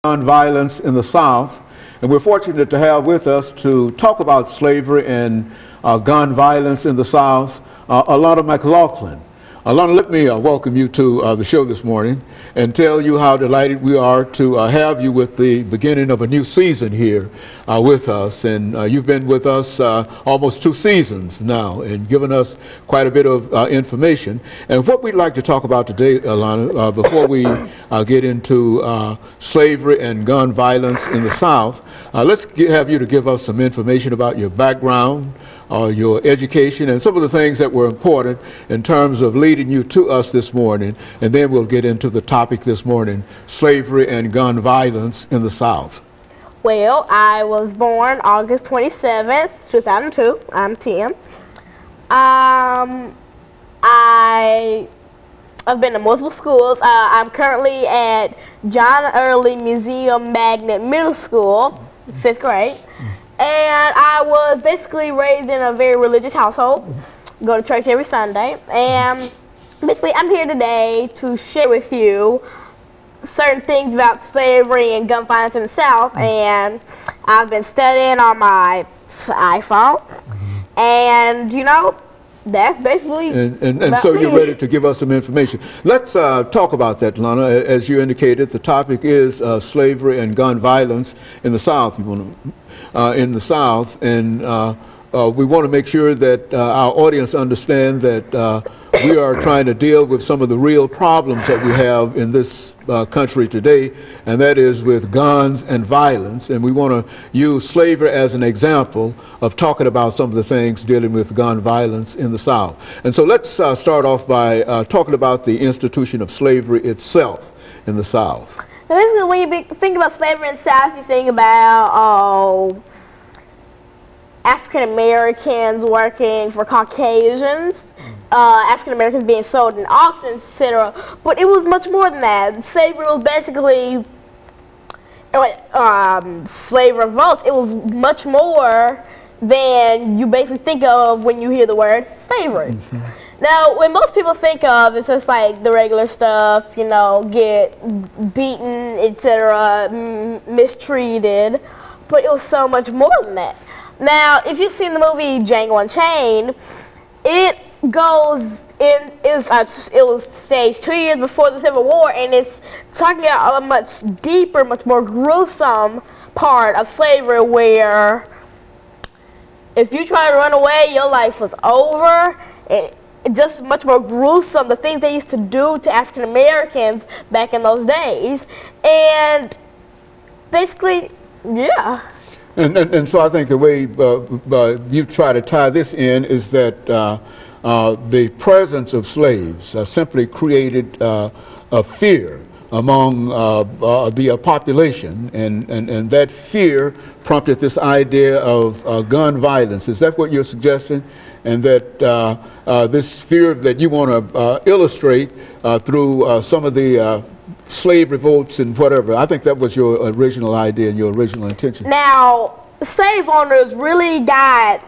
Gun violence in the South, and we're fortunate to have with us to talk about slavery and gun violence in the South, Alana McLaughlin. Alana, let me welcome you to the show this morning and tell you how delighted we are to have you with the beginning of a new season here with us. And you've been with us almost 2 seasons now and given us quite a bit of information. And what we'd like to talk about today, Alana, before we get into slavery and gun violence in the South, let's have you to give us some information about your background, your education, and some of the things that were important in terms of leading you to us this morning, and then we'll get into the topic this morning, slavery and gun violence in the South. Well, I was born August 27th, 2002. I'm 10. I've been to multiple schools. I'm currently at John Early Museum Magnet Middle School, 5th grade. And I was basically raised in a very religious household, go to church every Sunday, and basically I'm here today to share with you certain things about slavery and gun violence in the South, and I've been studying on my iPhone, and you know, that's basically and so you're ready to give us some information. Let's talk about that, Lana. As you indicated, the topic is slavery and gun violence in the South. You want to in the South, and we want to make sure that our audience understand that we are trying to deal with some of the real problems that we have in this country today, and that is with guns and violence. And we want to use slavery as an example of talking about some of the things dealing with gun violence in the South. And so let's start off by talking about the institution of slavery itself in the South. Now, basically, when you think about slavery in the South, you think about African Americans working for Caucasians, African Americans being sold in auctions, etc. But it was much more than that. Slavery was basically slave revolts. It was much more than you basically think of when you hear the word slavery. Now, when most people think of, it's just like the regular stuff, you know, get beaten, etc., mistreated, but it was so much more than that. Now, if you've seen the movie Django Unchained, it was staged 2 years before the Civil War, and it's talking about a much deeper, much more gruesome part of slavery where if you try to run away, your life was over, and just much more gruesome, the things they used to do to African Americans back in those days. And basically, yeah. And so I think the way you try to tie this in is that the presence of slaves simply created a fear among the population, and that fear prompted this idea of gun violence. Is that what you're suggesting? And that this fear that you want to illustrate through some of the slave revolts and whatever. I think that was your original idea and your original intention. Now, slave owners really got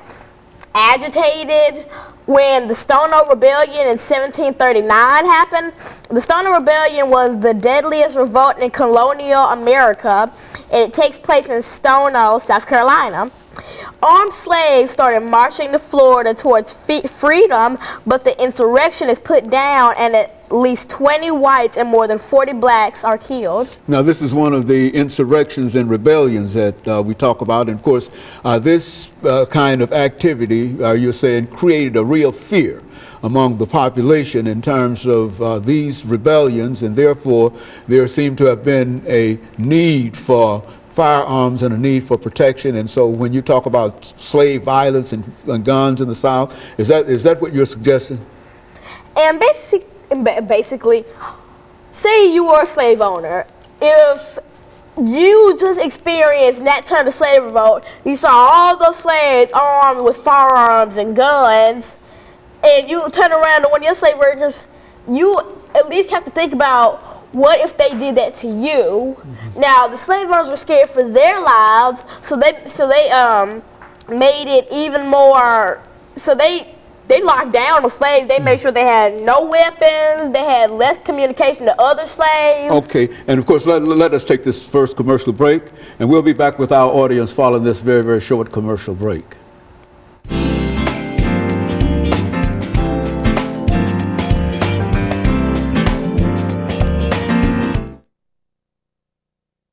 agitated when the Stono Rebellion in 1739 happened. The Stono Rebellion was the deadliest revolt in colonial America, and it takes place in Stono, South Carolina. Armed slaves started marching to Florida towards freedom, but the insurrection is put down, and at least 20 whites and more than 40 blacks are killed. Now, this is one of the insurrections and rebellions that we talk about. And of course, this kind of activity, you're saying, created a real fear among the population in terms of these rebellions, and therefore there seemed to have been a need for firearms and a need for protection. And so when you talk about slave violence and guns in the South, is that what you're suggesting? And basically, say you were a slave owner. If you just experienced that turn of slave revolt, you saw all those slaves armed with firearms and guns, and you turn around to one of your slave workers, you at least have to think about, what if they did that to you? Now, the slave owners were scared for their lives, so they made it even more. So they they locked down the slaves. They made sure they had no weapons. They had less communication to other slaves. Okay, and of course, let us take this first commercial break, and we'll be back with our audience following this very, very short commercial break.